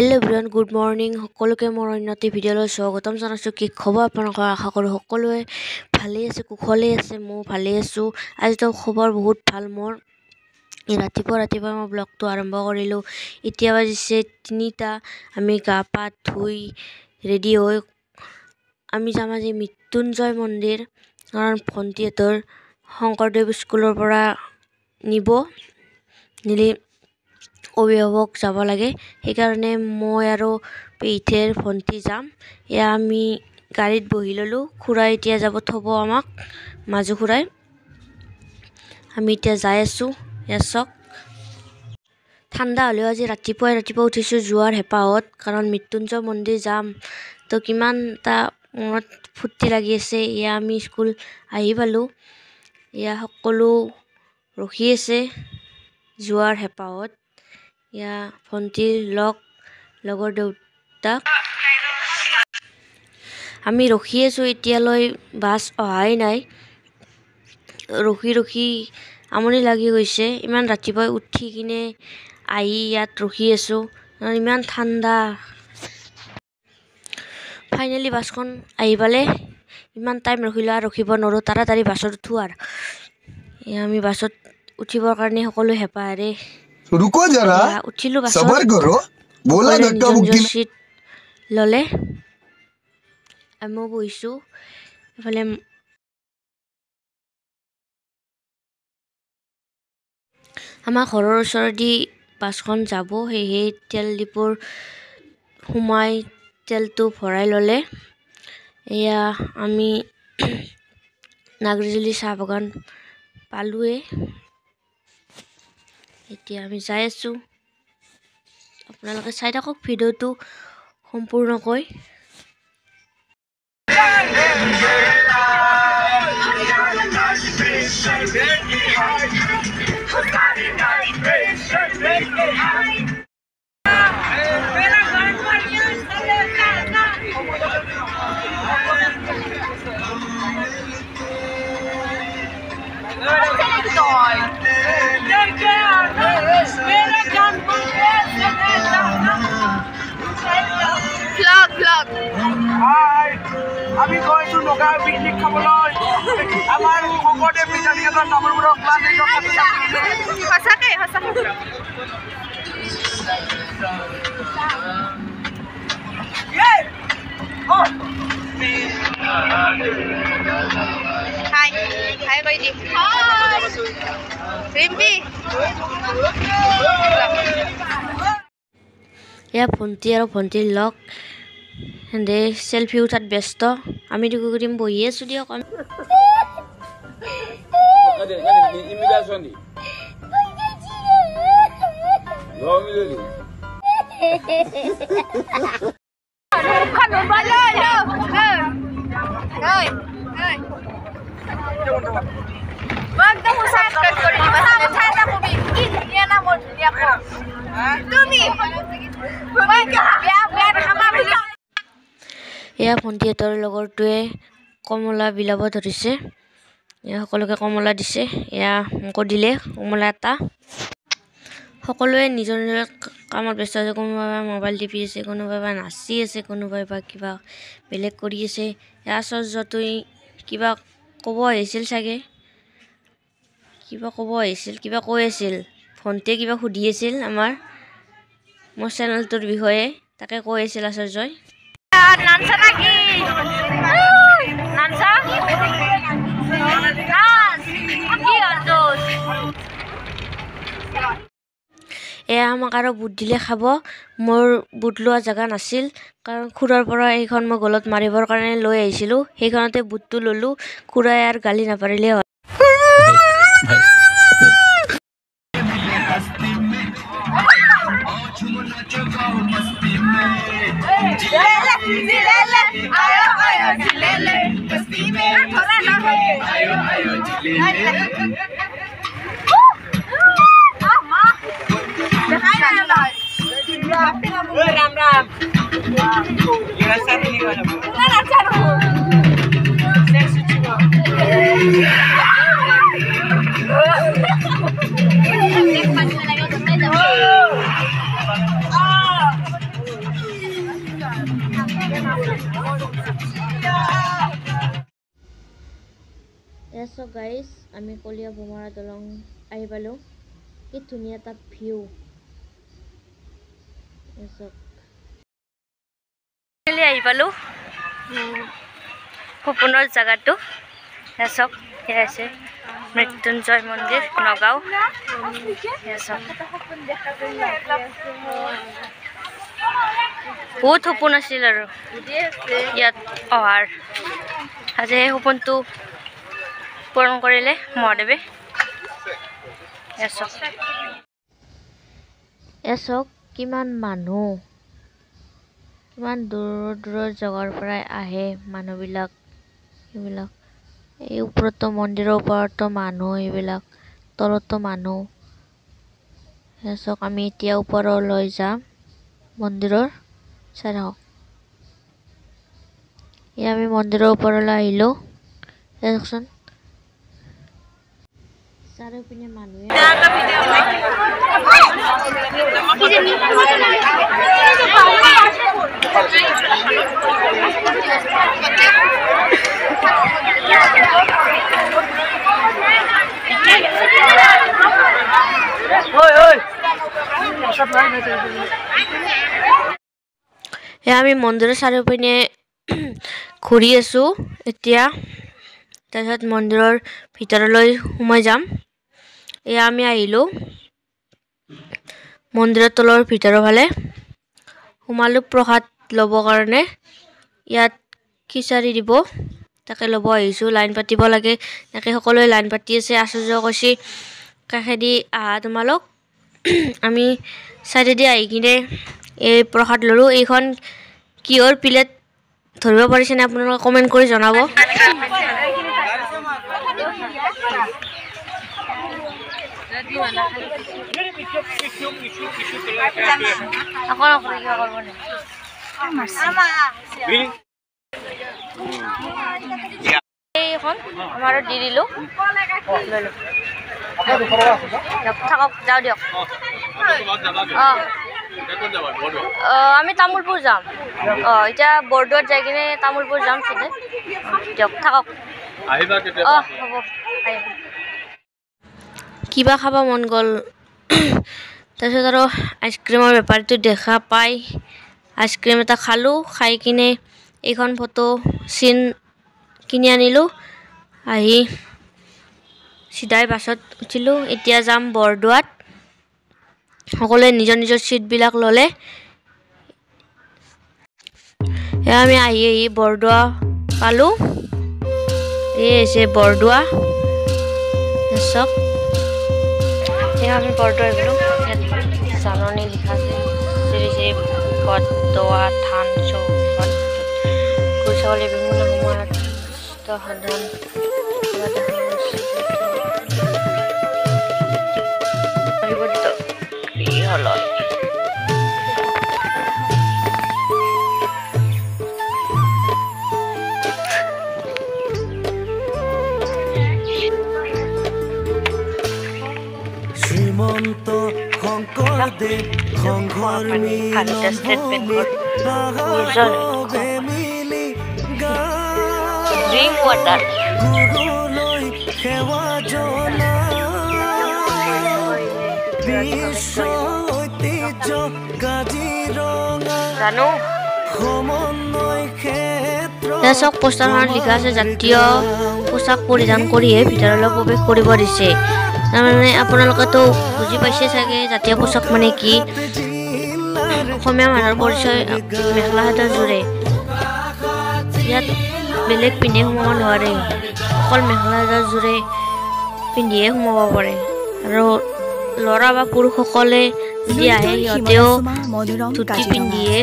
Hello everyone good morning সকলোকে মোৰ অন্যটি ভিডিঅ'লৈ স্বাগতম জনাইছোঁ। কি খবৰ আপোনালোকৰ? আশা কৰোঁ সকলোৱে ভালেই আছে, কুশলে আছে। মই ভালেই আছোঁ। আজিতো খবৰ বহুত ভাল মোৰ। ৰাতিপুৱা মই ব্লগটো আৰম্ভ কৰিলোঁ। এতিয়া বাজিছে 3টা। আমি গা পা ধুই ৰেডি হৈ আমি যাম আজি মৃত্যুঞ্জয় মন্দিৰ, কাৰণ ভণ্টিহঁতৰ শংকৰদেৱ স্কুলৰ পৰা নিলি অভিভাৱক যাব লাগে, সেইকাৰণে মই আৰু পেহীৰ ভণ্টি যাম। এয়া আমি গাড়ীত বহি ল'লোঁ। খুৰাই এতিয়া যাব থ'ব আমাক, মাজু খুৰাই। আমি এতিয়া যাই আছোঁ। এয়া চাওক, ঠাণ্ডা হ'লেও আজি ৰাতিপুৱা উঠিছোঁ যোৱাৰ হেঁপাহত, কাৰণ মৃত্যুঞ্জয় মন্দিৰ যাম। তো কিমান এটা মনত ফূৰ্তি লাগি আছে। এয়া আমি স্কুল আহি পালোঁ। এয়া সকলো ৰখি আছে যোৱাৰ হেঁপাহত। এয়া ভণ্টিৰ লগৰ দেউতাক। আমি ৰখি আছোঁ, এতিয়ালৈ বাছ অহাই নাই। ৰখি আমনি লাগি গৈছে। ইমান ৰাতিপুৱাই উঠি কিনে আহি ইয়াত ৰখি আছোঁ, ইমান ঠাণ্ডা। ফাইনেলি বাছখন আহি পালে। ইমান টাইম ৰখিলোঁ আৰু ৰখিব নোৱাৰোঁ, তাড়াতাড়ি বাছত উঠোঁ। আৰু আমি বাছত উঠিবৰ কাৰণে সকলো হেঁপাহেৰে উঠিলোঁ। বাছত নিজৰ চিট ল'লে, মই বহিছোঁ। এইফালে আমাৰ ঘৰৰ ওচৰেদি বাছখন যাব, সেয়েহে তেল ডিপুৰ সোমাই তেলটো ভৰাই ল'লে। এয়া আমি নাগৰিজুলি চাহ বাগান পালোঁৱে। এতিয়া আমি যাই আছোঁ। আপোনালোকে চাই থাকক ভিডিঅ'টো সম্পূৰ্ণকৈ। আমি গৈছো নগাঁও পিকনিক খাবলৈ। আমাৰ শংকৰদেৱ বিদ্যালয়ৰ নামৰবোৰক সঁচাকে এয়া ভণ্টি আৰু ভণ্টিৰ লগ সেন্দে চেল্ফি উঠাত ব্যস্ত। আমি দুগুৰিম বহি আছোঁ দিয়ক। এয়া ভণ্টিহঁতৰ লগৰটোৱে কমলা বিলাব ধৰিছে। এয়া সকলোকে কমলা দিছে। এয়া মোকো দিলে কমলা এটা। সকলোৱে নিজৰ কামত ব্যস্ত আছে। কোনোবাই মোবাইল টিপি আছে, কোনোবাই নাচি আছে, কোনোবাই কিবা বেলেগ কৰি আছে। এয়া আশ্চৰ্যটোৱে কিবা ক'ব আহিছিল চাগে, কিবা কৈ আছিল। ভণ্টিয়ে কিবা সুধি আছিল আমাৰ মোৰ চেনেলটোৰ বিষয়ে, তাকে কৈ আছিল আশ্চৰ্যই। এয়া আমাক আৰু বুট দিলে খাব। মোৰ বুট লোৱা জেগা নাছিল, কাৰণ খুৰাৰ পৰা এইখন মই গলত মাৰিবৰ কাৰণে লৈ আহিছিলোঁ। সেইখনতে বুটটো ল'লোঁ। খুৰাই আৰু গালি নাপাৰিলে হ'ল। So guys, আমি কলিয়া বোমাৰা দলং আহি পালো। কি ধুনীয়া এটা ভিউ। আহি পালো সপোনৰ জাগাটো। চাওক এয়া আছে মৃত্যুঞ্জয় মন্দিৰ নগাঁও। বহুত সপোন আছিল আৰু ইয়াত অহাৰ। আজি সেই সপোনটো পূৰণ কৰিলে মহাদেৱে। চাওক কিমান মানুহ, কিমান দূৰৰ দূৰৰ জেগাৰ পৰাই আহে মানুহবিলাক। এইবিলাক এই ওপৰতো মন্দিৰৰ ওপৰতো মানুহ, এইবিলাক তলতো মানুহ। চাওক আমি এতিয়া ওপৰলৈ যাম মন্দিৰৰ। চাই থাকক, এয়া আমি মন্দিৰৰ ওপৰলৈ আহিলো। চাওকচোন চাৰিওপিনে মানুহে আমি মন্দিৰৰ চাৰিওপিনে ঘূৰি আছো এতিয়া। তাৰপিছত মন্দিৰৰ ভিতৰলৈ সোমাই যাম। এয়া আমি আহিলো মন্দিৰৰ তলৰ ভিতৰৰ ফালে। সোমালো প্ৰসাদ ল'ব কাৰণে। ইয়াত খিচাৰি দিব, তাকে ল'ব আহিছো। লাইন পাতিব লাগে, তাকে সকলোৱে লাইন পাতি আছে। আচাৰ্য কৈছে কাষেদি আহা তোমালোক। আমি চাইডেদি আহি কিনে এই প্ৰসাদ ল'লো। এইখন কিহৰ প্লেট ধৰিব পাৰিছেনে আপোনালোকে কমেণ্ট কৰি জনাব। এইখন আমাৰ দি দিলো, লৈ লো। থাকক, যাওঁ দিয়ক। আমি তামোলপুৰ যাম। এতিয়া বৰদোৱাত যাই কিনে তামোলপুৰ যাম চিধে। দিয়ক থাকক। হ'ব আহিব। কিবা খাব মন গ'ল। তাৰপিছত আৰু আইচক্ৰীমৰ বেপাৰীটো দেখা পাই আইচক্ৰীম এটা খালোঁ। খাই কিনে এইখন ফটো চিন কিনি আনিলোঁ। আহি চিধাই বাছত উঠিলোঁ। এতিয়া যাম বৰদোৱাত। সকলোৱে নিজৰ নিজৰ চিটবিলাক ল'লে। এয়া আমি আহি বৰদোৱা পালোঁ। এই হৈছে বৰদোৱা। চাওক এয়া আমি বৰদোৱা গ'লোঁ। ইয়াত জাননী লিখা আছে শ্ৰী শ্ৰী বৰদোৱা থান চৌহদ। ছাগলী বিভিন্ন সময়ত সাধন গৃহলয়। শ্ৰীমন্ত শংকৰদেৱ সংঘৰ মিলি গুৰুলৈ সেৱা জনা বিশ্ব ঐতিহ্য কাজিৰঙা সমন্বয় ক্ষেত্ৰ। চাওক পোষ্টাৰখনত লিখা আছে জাতীয় পোচাক পৰিধান কৰিহে ভিতৰলৈ প্ৰৱেশ কৰিব দিছে। তাৰমানে আপোনালোকেতো বুজি পাইছে চাগে জাতীয় পোচাক মানে কি। অসমীয়া মানুহৰ পৰিচয় মেখেলা চাদৰ জোৰে। ইয়াত বেলেগ পিন্ধি সোমাব নোৱাৰে, অকল মেখেলা চাদৰ জোৰে পিন্ধিয়ে সোমাব পাৰে। আৰু ল'ৰা বা পুৰুষসকলে যদি আহে সিহঁতেও ধুতি পিন্ধিয়ে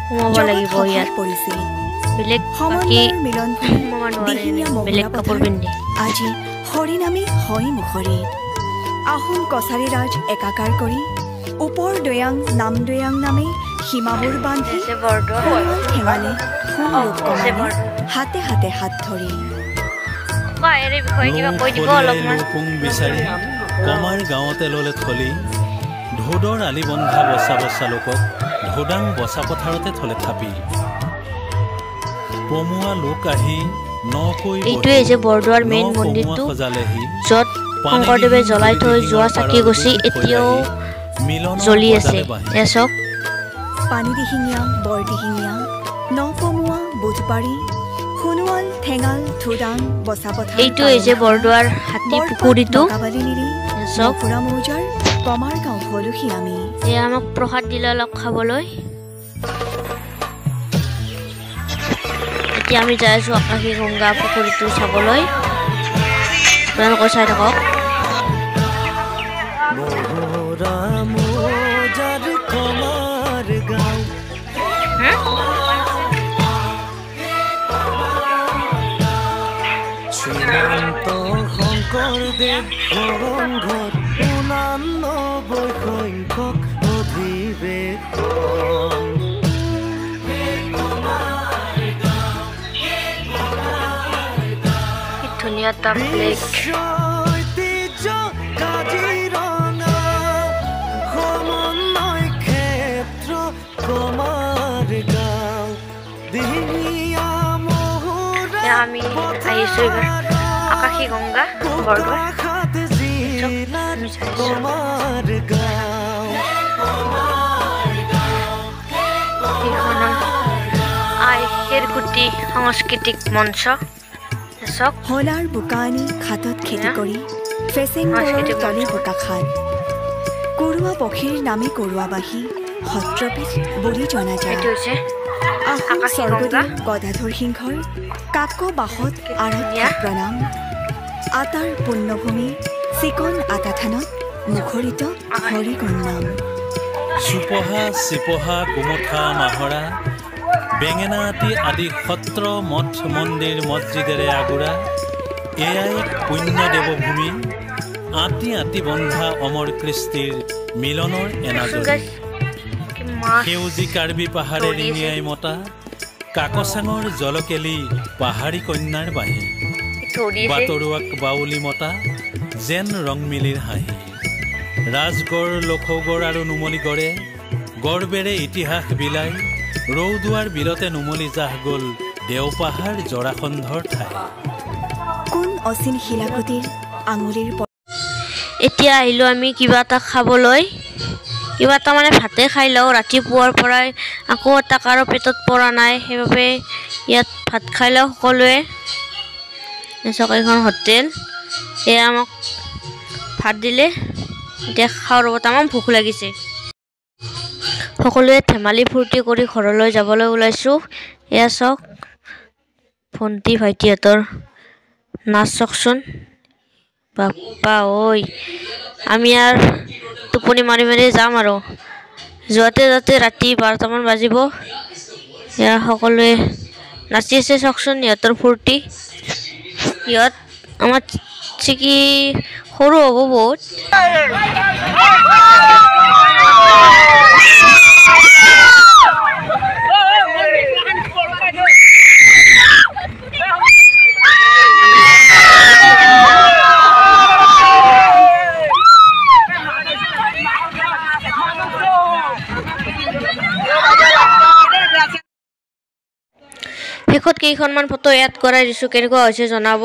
সোমাব লাগিব। ইয়াত বেলেগ বাকী সোমাব নোৱাৰে বেলেগ কাপোৰ পিন্ধি। আজি হৰিনামী হয় মুখৰিত আহোম কছাৰী ৰাজ একাকাৰ কৰি ওপৰ দৈয়াং নাম দৈয়াং নামে সীমাবোৰ বান্ধি ঠেঙালে হাতে হাতে হাত ধৰি বিচাৰি কমাৰ গাঁৱতে ল'লে থলি ঢোদৰ আলি বন্ধা বচা বচা লোকক ঢোদাং বচা পথাৰতে থলে থাপি পমুৱা লোক আহি নকৈ এইটোৱে যে বৰদোৱাৰ মেইন মন্দিৰটো য'ত শংকৰদেৱে জ্বলাই থৈ যোৱা চাকিগছি এতিয়াও জ্বলি আছে এয়া চাওক পানীদিহিঙীয়া বৰদিহিঙীয়া নকমোৱা বুধবাৰী সোণোৱাল ঠেঙাল থুদাং বচাপথাৰ এইটোৱে যে বৰদোৱাৰ হাতী পুখুৰীটো চাওক ফুৰা মৌজাৰ কমাৰ গাঁও হলুহি আমি এয়া আমাক প্ৰসাদ দিলে অলপ খাবলৈ এতিয়া আমি যাই আছো আকাশী গংগা পুখুৰীটো চাবলৈ আপোনালোকে চাই থাকক মহুৰা মৌজাৰ কমাৰ গাঁও শ্ৰীমন্ত শংকৰদেৱ ঘৰত 89 সংখ্যক অধিৱেশন ধুনীয়া এটা ফ্লেগ ঐতিহ্য কাজিৰঙা সমন্বয় ক্ষেত্ৰ কমাৰ গাঁও দিহিঙীয়া মহুৰা আমি আহিছো এইবাৰ আকাশী গংগা বৰদোৱাৰ কমাৰ গাঁও আইহেৰকুটি সাংস্কৃতিক মঞ্চ চাওক হলাৰ বোকানি খাটত খেতি কৰি ফেচিং তলি বোকাখাট কৰোৱা পক্ষীৰ নামে কৰোৱাবাহী সত্ৰপীঠ বুলি জনা যায় এইটো হৈছে আহোম আকাশী স্বৰ্গদেৱ গংগা। গদাধৰ সিংহৰ কাক বাহত আৰাধ্য প্ৰণাম আটাৰ পুণ্যভূমি চিকন আটা থানত মুখৰিত হৰিগুণ নাম চুপহা চিপহা গুমঠা মাহৰা বেঙেনাআটি আদি সত্ৰ মঠ মন্দিৰ মছজিদেৰে আগুৰা এয়াই পুণ্য দেৱভূমি আটি আটি বন্ধা অমৰ কৃষ্টিৰ মিলনৰ এনাজৰী সেউজী কাৰ্বি পাহাৰে ৰিঙিয়াই মতা কাকচাঙৰ জলকেলি পাহাৰী কন্যাৰ বাঁহী বাটৰুৱাক বাউলি মতা যেন ৰংমিলিৰ হাঁহি ৰাজগড় লখৌগড় আৰু নুমলীগড়ে গড়বেৰে ইতিহাস বিলাই ৰৌদুৱাৰ বিলতে নুমলী জাহ গ'ল দেওপাহাৰ জৰাখন্ধৰ ঠাই কোন অচিন শিলাকৃতিৰ আঙুলিৰ এতিয়া আহিলোঁ আমি কিবা এটা খাবলৈ কিবা এটা মানে ভাতে খাই লওঁ ৰাতিপুৱাৰ পৰাই আকৌ এটা কাৰো পেটত পৰা নাই সেইবাবে ইয়াত ভাত খাই লওঁ সকলোৱে চাওক এইখন হোটেল এয়া আমাক ভাত দিলে এতিয়া খাওঁ ৰ'ব তামাম ভোক লাগিছে সকলোৱে ধেমালি ফূৰ্তি কৰি ঘৰলৈ যাবলৈ ওলাইছোঁ এয়া চাওক ভণ্টি ভাইটিহঁতৰ নাচ চাওকচোন বাপ্পা ঐ আমি আৰু টোপনি মাৰি মাৰি যাম আৰু যোৱাতে যাতে ৰাতি 12টামান বাজিব এয়া সকলোৱে নাচি আছে চাওকচোন সিহঁতৰ ফূৰ্তি সিহঁত আমাৰ চিকি সৰু হ'ব বহুত শেষত কেইখনমান ফটো এড কৰাই দিছোঁ কেনেকুৱা হৈছে জনাব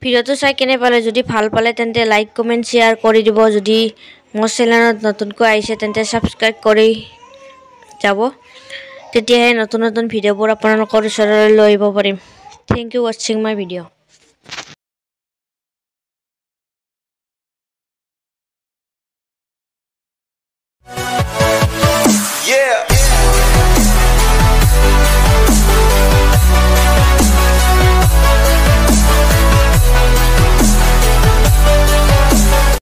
ভিডিঅ'টো চাই কেনে পালে যদি ভাল পালে তেন্তে লাইক কমেণ্ট শ্বেয়াৰ কৰি দিব যদি মোৰ চেনেলত নতুনকৈ আহিছে তেন্তে ছাবস্ক্ৰাইব কৰি যাব তেতিয়াহে নতুন নতুন ভিডিঅ'বোৰ আপোনালোকৰ ওচৰলৈ লৈ আহিব পাৰিম থেংক ইউ ৱাচিং মাই ভিডিঅ'